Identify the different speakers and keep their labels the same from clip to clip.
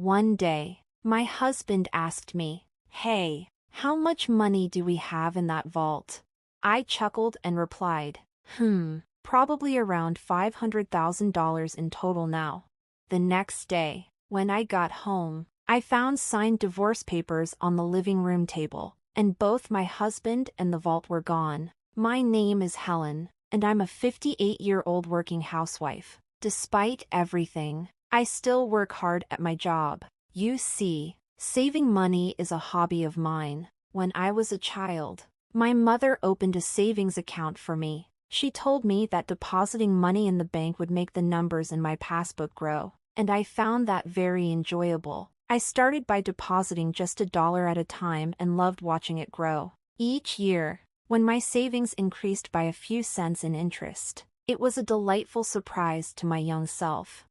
Speaker 1: One day, my husband asked me, "Hey, how much money do we have in that vault?" I chuckled and replied, probably around $500,000 in total now. The next day, when I got home, I found signed divorce papers on the living room table, and both my husband and the vault were gone. My name is Helen, and I'm a 58-year-old working housewife. Despite everything, I still work hard at my job. You see, saving money is a hobby of mine. When I was a child, my mother opened a savings account for me. She told me that depositing money in the bank would make the numbers in my passbook grow, and I found that very enjoyable. I started by depositing just $1 at a time and loved watching it grow. Each year, when my savings increased by a few cents in interest, it was a delightful surprise to my young self.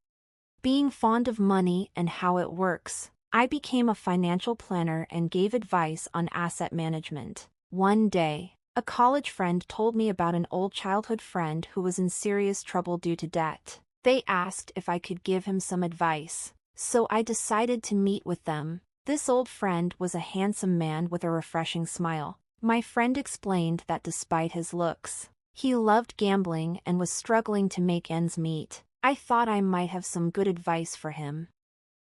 Speaker 1: Being fond of money and how it works, I became a financial planner and gave advice on asset management. One day, a college friend told me about an old childhood friend who was in serious trouble due to debt. They asked if I could give him some advice, so I decided to meet with them. This old friend was a handsome man with a refreshing smile. My friend explained that despite his looks, he loved gambling and was struggling to make ends meet. I thought I might have some good advice for him.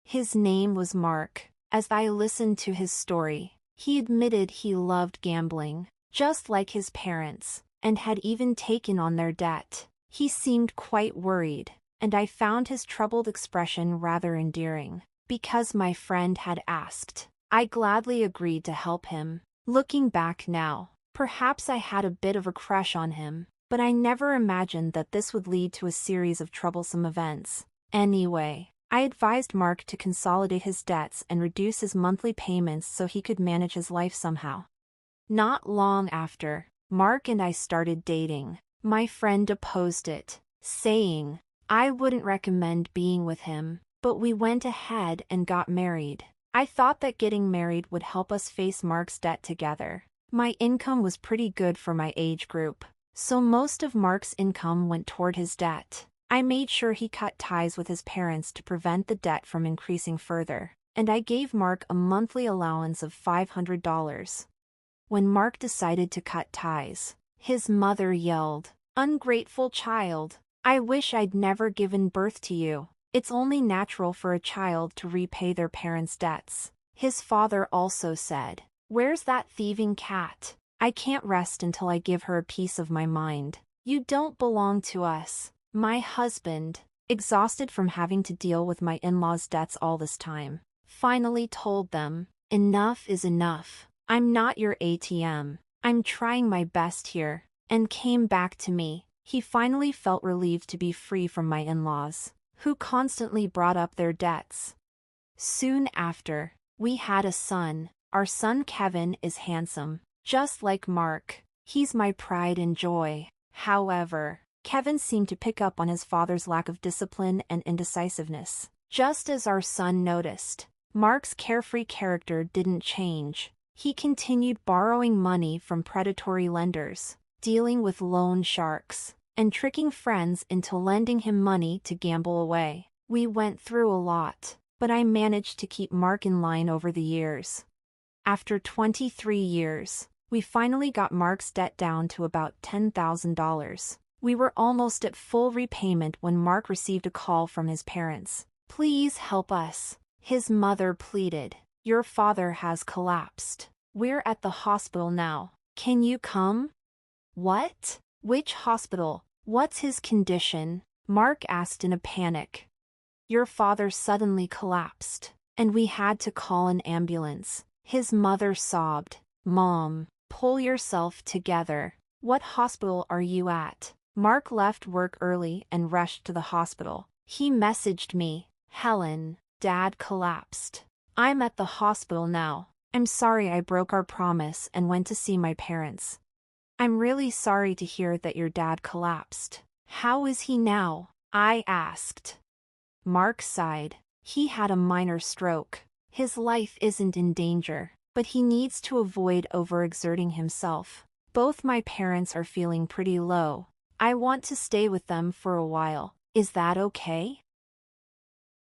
Speaker 1: His name was Mark. As I listened to his story, he admitted he loved gambling, just like his parents, and had even taken on their debt. He seemed quite worried, and I found his troubled expression rather endearing. Because my friend had asked, I gladly agreed to help him. Looking back now, perhaps I had a bit of a crush on him, but I never imagined that this would lead to a series of troublesome events. Anyway, I advised Mark to consolidate his debts and reduce his monthly payments so he could manage his life somehow. Not long after, Mark and I started dating. My friend opposed it, saying, I wouldn't recommend being with him, but we went ahead and got married. I thought that getting married would help us face Mark's debt together. My income was pretty good for my age group, so most of Mark's income went toward his debt. I made sure he cut ties with his parents to prevent the debt from increasing further, and I gave Mark a monthly allowance of $500. When Mark decided to cut ties, his mother yelled, "Ungrateful child! I wish I'd never given birth to you." It's only natural for a child to repay their parents' debts. His father also said, "Where's that thieving cat? I can't rest until I give her a piece of my mind. You don't belong to us." My husband, exhausted from having to deal with my in-laws' debts all this time, finally told them, "Enough is enough. I'm not your ATM. I'm trying my best here," and came back to me. He finally felt relieved to be free from my in-laws, who constantly brought up their debts. Soon after, we had a son. Our son Kevin is handsome, just like Mark. He's my pride and joy. However, Kevin seemed to pick up on his father's lack of discipline and indecisiveness. Just as our son noticed, Mark's carefree character didn't change. He continued borrowing money from predatory lenders, dealing with loan sharks, and tricking friends into lending him money to gamble away. We went through a lot, but I managed to keep Mark in line over the years. After 23 years, we finally got Mark's debt down to about $10,000. We were almost at full repayment when Mark received a call from his parents. "Please help us," his mother pleaded. "Your father has collapsed. We're at the hospital now. Can you come?" "What? Which hospital? What's his condition?" Mark asked in a panic. "Your father suddenly collapsed, and we had to call an ambulance." His mother sobbed. "Mom, pull yourself together. What hospital are you at?" Mark left work early and rushed to the hospital. He messaged me, "Helen, Dad collapsed. I'm at the hospital now. I'm sorry I broke our promise and went to see my parents. I'm really sorry to hear that your dad collapsed. How is he now?" I asked. Mark sighed. "He had a minor stroke. His life isn't in danger, but he needs to avoid overexerting himself. Both my parents are feeling pretty low. I want to stay with them for a while. Is that okay?"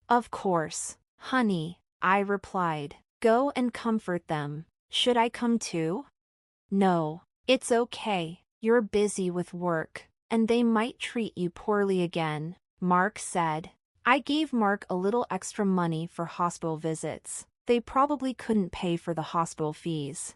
Speaker 1: "Of course, honey. I replied. Go and comfort them. Should I come too? No, it's okay. You're busy with work, and they might treat you poorly again, Mark said. I gave Mark a little extra money for hospital visits. They probably couldn't pay for the hospital fees.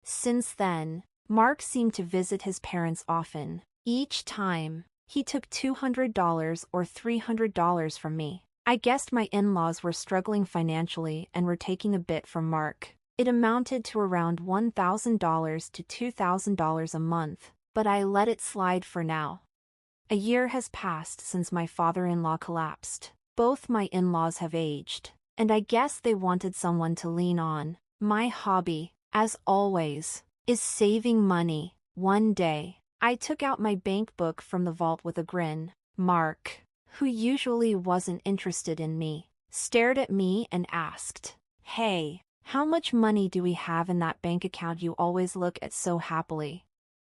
Speaker 1: Since then, Mark seemed to visit his parents often. Each time, he took $200 or $300 from me. I guessed my in-laws were struggling financially and were taking a bit from Mark. It amounted to around $1,000 to $2,000 a month, but I let it slide for now. A year has passed since my father-in-law collapsed. Both my in-laws have aged, and I guess they wanted someone to lean on. My hobby, as always, is saving money. One day, I took out my bank book from the vault with a grin. Mark, who usually wasn't interested in me, stared at me and asked, "Hey, how much money do we have in that bank account you always look at so happily?"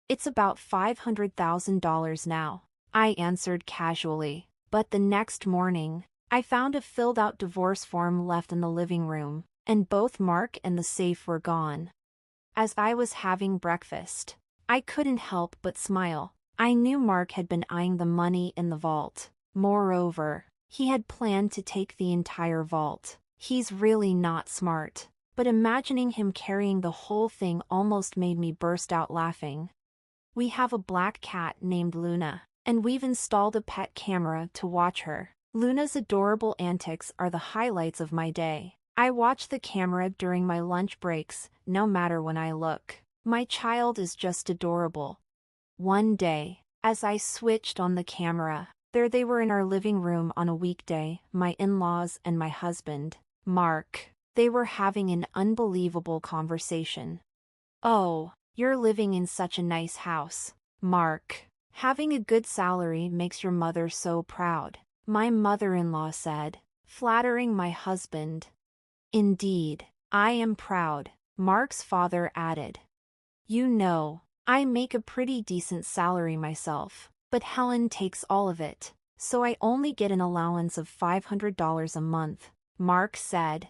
Speaker 1: "It's about $500,000 now," I answered casually. But the next morning, I found a filled-out divorce form left in the living room, and both Mark and the safe were gone. As I was having breakfast, I couldn't help but smile. I knew Mark had been eyeing the money in the vault. Moreover, he had planned to take the entire vault. He's really not smart, but imagining him carrying the whole thing almost made me burst out laughing. We have a black cat named Luna, and we've installed a pet camera to watch her. Luna's adorable antics are the highlights of my day. I watch the camera during my lunch breaks, no matter when I look. My child is just adorable. One day, as I switched on the camera, there they were in our living room on a weekday, my in-laws and my husband, Mark. They were having an unbelievable conversation. "Oh, you're living in such a nice house, Mark. Having a good salary makes your mother so proud," my mother-in-law said, flattering my husband. "Indeed, I am proud," Mark's father added. "You know, I make a pretty decent salary myself, but Helen takes all of it, so I only get an allowance of $500 a month," Mark said.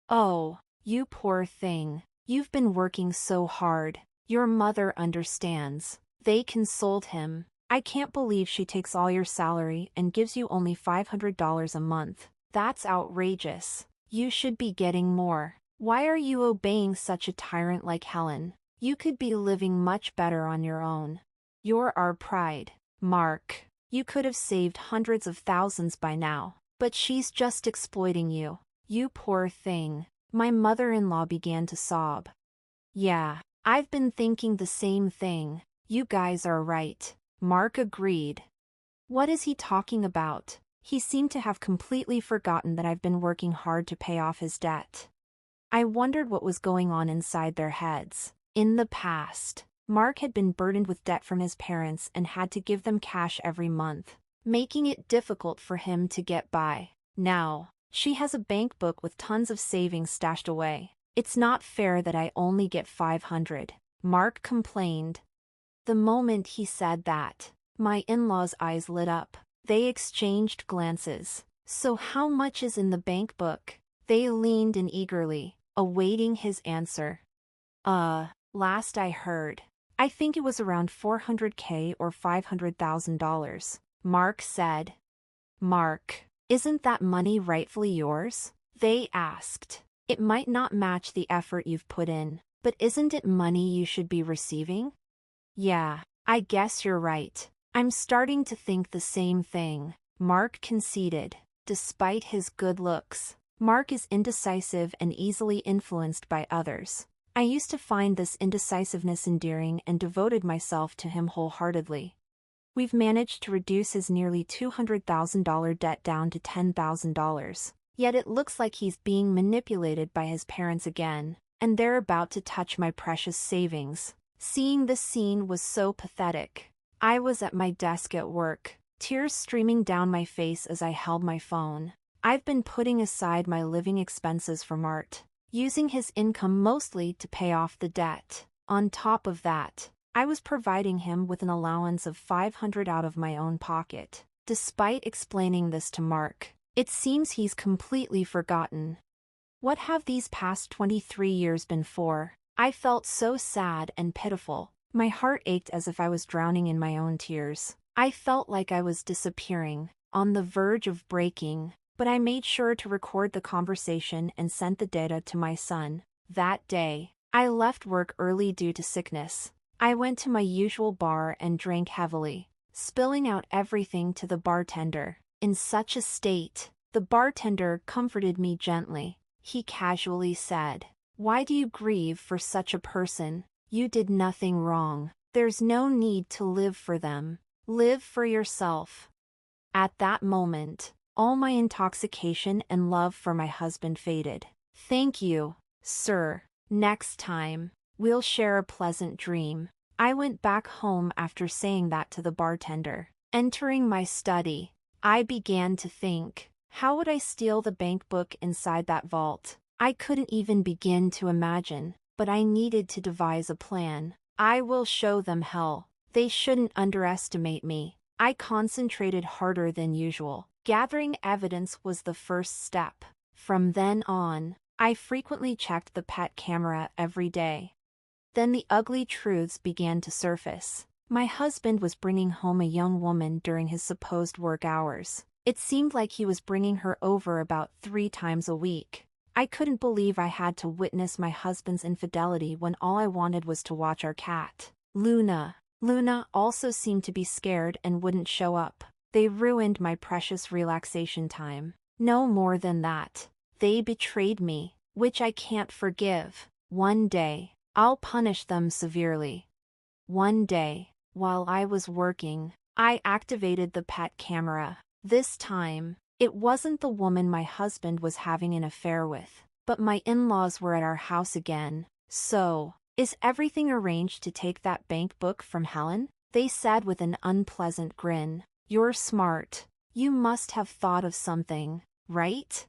Speaker 1: "Oh, you poor thing. You've been working so hard. Your mother understands," they consoled him. "I can't believe she takes all your salary and gives you only $500 a month. That's outrageous. You should be getting more. Why are you obeying such a tyrant like Helen? You could be living much better on your own. You're our pride, Mark. You could have saved hundreds of thousands by now, but she's just exploiting you. You poor thing." My mother-in-law began to sob. "Yeah, I've been thinking the same thing. You guys are right," Mark agreed. "What is he talking about?" He seemed to have completely forgotten that I've been working hard to pay off his debt. I wondered what was going on inside their heads. In the past, Mark had been burdened with debt from his parents and had to give them cash every month, making it difficult for him to get by. Now, she has a bank book with tons of savings stashed away. "It's not fair that I only get $500, Mark complained. The moment he said that, my in-laws' eyes lit up. They exchanged glances. "So how much is in the bank book?" They leaned in eagerly, awaiting his answer. Last I heard, I think it was around $400K or $500,000, Mark said. "Mark, isn't that money rightfully yours?" they asked. "It might not match the effort you've put in, but isn't it money you should be receiving?" "Yeah, I guess you're right. I'm starting to think the same thing," Mark conceded. Despite his good looks, Mark is indecisive and easily influenced by others. I used to find this indecisiveness endearing and devoted myself to him wholeheartedly. We've managed to reduce his nearly $200,000 debt down to $10,000. Yet it looks like he's being manipulated by his parents again, and they're about to touch my precious savings. Seeing this scene was so pathetic. I was at my desk at work, tears streaming down my face as I held my phone. I've been putting aside my living expenses for Mart, using his income mostly to pay off the debt. On top of that, I was providing him with an allowance of $500 out of my own pocket. Despite explaining this to Mark, it seems he's completely forgotten. What have these past 23 years been for? I felt so sad and pitiful. My heart ached as if I was drowning in my own tears. I felt like I was disappearing, on the verge of breaking, but I made sure to record the conversation and sent the data to my son. That day, I left work early due to sickness. I went to my usual bar and drank heavily, spilling out everything to the bartender. In such a state, the bartender comforted me gently. He casually said, "Why do you grieve for such a person? You did nothing wrong. There's no need to live for them. Live for yourself." At that moment, all my intoxication and love for my husband faded. "Thank you, sir. Next time, we'll share a pleasant dream." I went back home after saying that to the bartender. Entering my study, I began to think, how would I steal the bank book inside that vault? I couldn't even begin to imagine, but I needed to devise a plan. I will show them hell. They shouldn't underestimate me. I concentrated harder than usual. Gathering evidence was the first step. From then on, I frequently checked the pet camera every day. Then the ugly truths began to surface. My husband was bringing home a young woman during his supposed work hours. It seemed like he was bringing her over about 3 times a week. I couldn't believe I had to witness my husband's infidelity when all I wanted was to watch our cat, Luna. Luna also seemed to be scared and wouldn't show up. They ruined my precious relaxation time. No more than that. They betrayed me, which I can't forgive. One day, I'll punish them severely. One day, while I was working, I activated the pet camera. This time, it wasn't the woman my husband was having an affair with, but my in-laws were at our house again. "So, is everything arranged to take that bank book from Helen?" they said with an unpleasant grin. "You're smart. You must have thought of something, right?"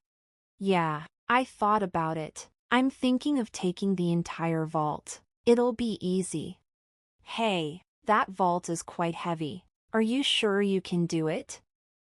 Speaker 1: "Yeah, I thought about it. I'm thinking of taking the entire vault. It'll be easy." "Hey, that vault is quite heavy. Are you sure you can do it?"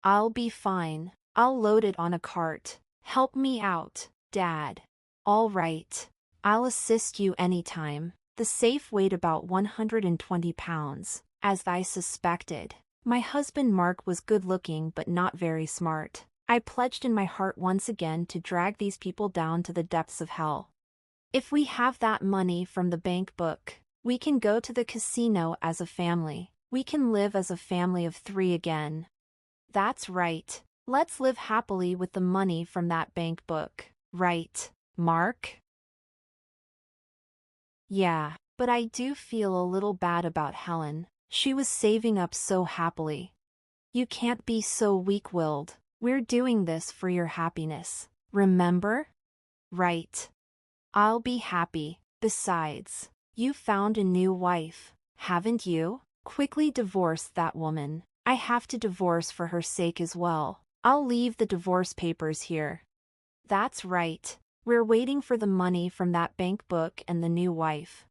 Speaker 1: "I'll be fine. I'll load it on a cart. Help me out, Dad." "All right. I'll assist you anytime." The safe weighed about 120 pounds, as I suspected. My husband Mark was good-looking but not very smart. I pledged in my heart once again to drag these people down to the depths of hell. "If we have that money from the bank book, we can go to the casino as a family. We can live as a family of 3 again." "That's right. Let's live happily with the money from that bank book. Right, Mark?" "Yeah, but I do feel a little bad about Helen. She was saving up so happily." "You can't be so weak-willed. We're doing this for your happiness, remember?" "Right. I'll be happy. Besides, you found a new wife, haven't you?" "Quickly divorce that woman. I have to divorce for her sake as well. I'll leave the divorce papers here." "That's right. We're waiting for the money from that bank book and the new wife."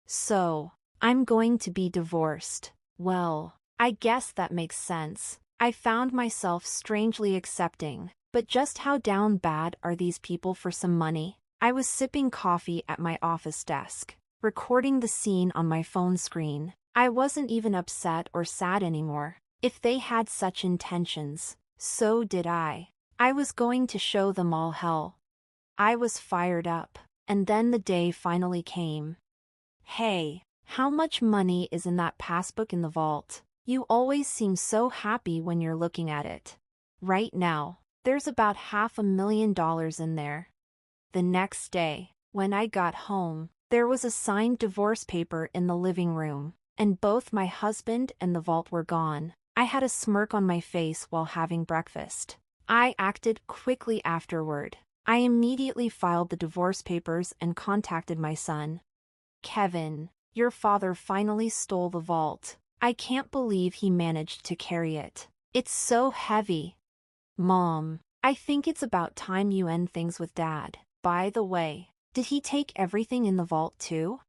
Speaker 1: "So, I'm going to be divorced. Well, I guess that makes sense." I found myself strangely accepting. But just how down bad are these people for some money? I was sipping coffee at my office desk, recording the scene on my phone screen. I wasn't even upset or sad anymore. If they had such intentions, so did I. I was going to show them all hell. I was fired up, and then the day finally came. "Hey, how much money is in that passbook in the vault? You always seem so happy when you're looking at it." "Right now, there's about $500,000 in there." The next day, when I got home, there was a signed divorce paper in the living room, and both my husband and the vault were gone. I had a smirk on my face while having breakfast. I acted quickly afterward. I immediately filed the divorce papers and contacted my son. "Kevin, your father finally stole the vault. I can't believe he managed to carry it. It's so heavy." "Mom, I think it's about time you end things with Dad. By the way, did he take everything in the vault too?"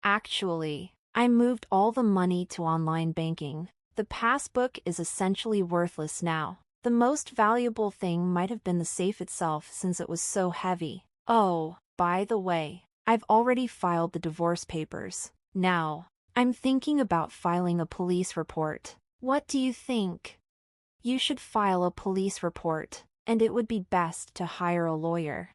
Speaker 1: "Actually, I moved all the money to online banking. The passbook is essentially worthless now. The most valuable thing might have been the safe itself since it was so heavy." Oh, by the way, I've already filed the divorce papers. Now, I'm thinking about filing a police report. What do you think? You should file a police report, and it would be best to hire a lawyer.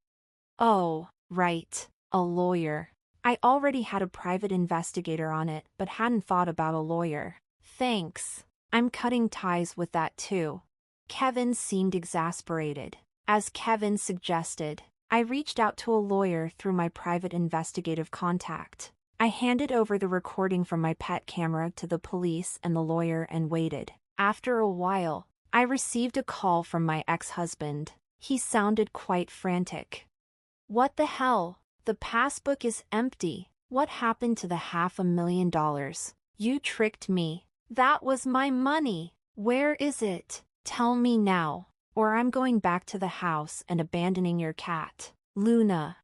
Speaker 1: Oh, right, a lawyer. I already had a private investigator on it but hadn't thought about a lawyer. Thanks. I'm cutting ties with that too. Kevin seemed exasperated. As Kevin suggested, I reached out to a lawyer through my private investigative contact. I handed over the recording from my pet camera to the police and the lawyer and waited. After a while, I received a call from my ex-husband. He sounded quite frantic. What the hell? The passbook is empty. What happened to the $500,000? You tricked me. That was my money. Where is it? Tell me now, or I'm going back to the house and abandoning your cat. Luna.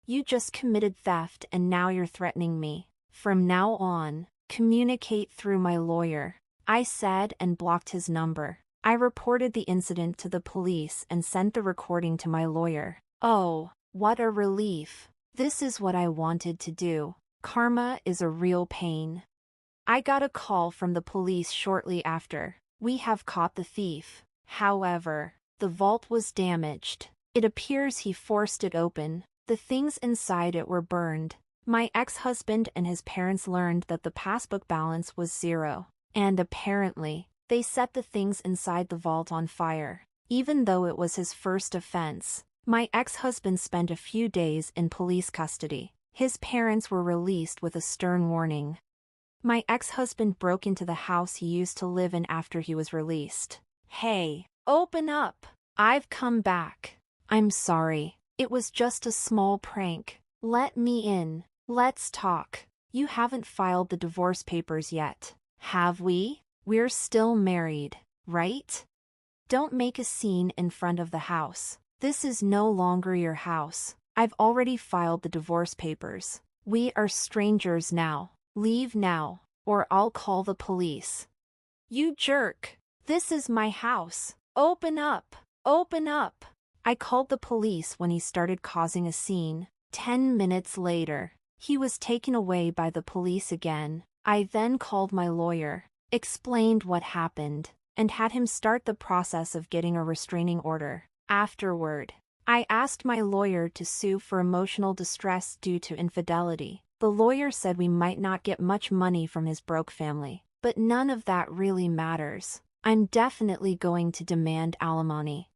Speaker 1: You just committed theft and now you're threatening me. From now on, communicate through my lawyer. I said and blocked his number. I reported the incident to the police and sent the recording to my lawyer. Oh, what a relief. This is what I wanted to do. Karma is a real pain. I got a call from the police shortly after. We have caught the thief. However, the vault was damaged. It appears he forced it open. The things inside it were burned. My ex-husband and his parents learned that the passbook balance was zero. And apparently, they set the things inside the vault on fire. Even though it was his first offense, my ex-husband spent a few days in police custody. His parents were released with a stern warning. My ex-husband broke into the house he used to live in after he was released. Hey, open up! I've come back. I'm sorry. It was just a small prank. Let me in. Let's talk. You haven't filed the divorce papers yet, have we? We're still married, right? Don't make a scene in front of the house. This is no longer your house. I've already filed the divorce papers. We are strangers now. Leave now, or I'll call the police. You jerk! This is my house. Open up! Open up! I called the police when he started causing a scene. 10 minutes later, he was taken away by the police again. I then called my lawyer, explained what happened, and had him start the process of getting a restraining order. Afterward, I asked my lawyer to sue for emotional distress due to infidelity. The lawyer said we might not get much money from his broke family, but none of that really matters. I'm definitely going to demand alimony.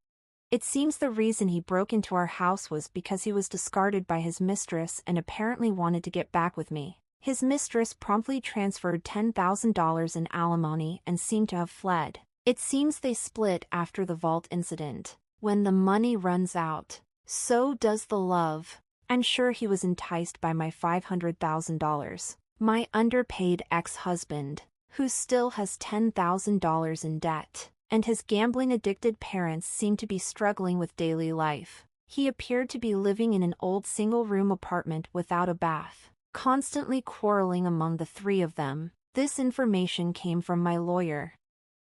Speaker 1: It seems the reason he broke into our house was because he was discarded by his mistress and apparently wanted to get back with me. His mistress promptly transferred $10,000 in alimony and seemed to have fled. It seems they split after the vault incident. When the money runs out, so does the love. I'm sure he was enticed by my $500,000. My underpaid ex-husband, who still has $10,000 in debt, and his gambling-addicted parents seem to be struggling with daily life. He appeared to be living in an old single-room apartment without a bath, constantly quarreling among the three of them. This information came from my lawyer.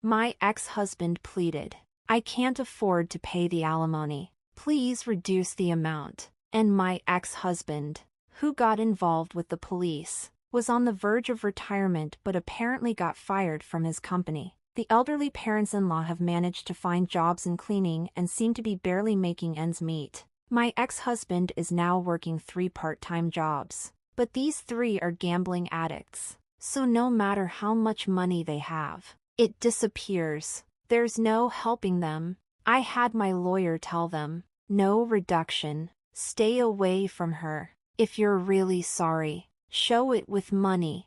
Speaker 1: My ex-husband pleaded, I can't afford to pay the alimony. Please reduce the amount. And my ex-husband, who got involved with the police, was on the verge of retirement but apparently got fired from his company. The elderly parents-in-law have managed to find jobs in cleaning and seem to be barely making ends meet. My ex-husband is now working 3 part-time jobs. But these 3 are gambling addicts, so no matter how much money they have, it disappears. There's no helping them. I had my lawyer tell them, no reduction. Stay away from her. If you're really sorry, show it with money.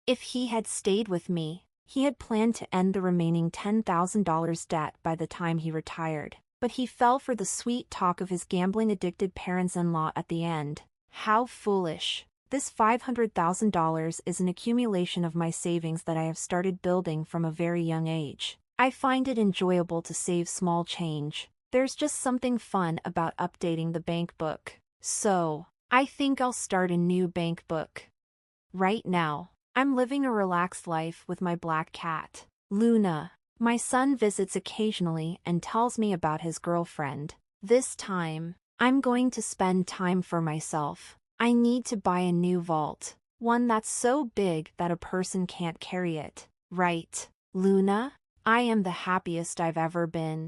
Speaker 1: If he had stayed with me, he had planned to end the remaining $10,000 debt by the time he retired, but he fell for the sweet talk of his gambling-addicted parents-in-law at the end. How foolish. This $500,000 is an accumulation of my savings that I have started building from a very young age. I find it enjoyable to save small change. There's just something fun about updating the bank book. So, I think I'll start a new bank book. Right now, I'm living a relaxed life with my black cat, Luna. My son visits occasionally and tells me about his girlfriend. This time, I'm going to spend time for myself. I need to buy a new vault. One that's so big that a person can't carry it. Right, Luna? I am the happiest I've ever been.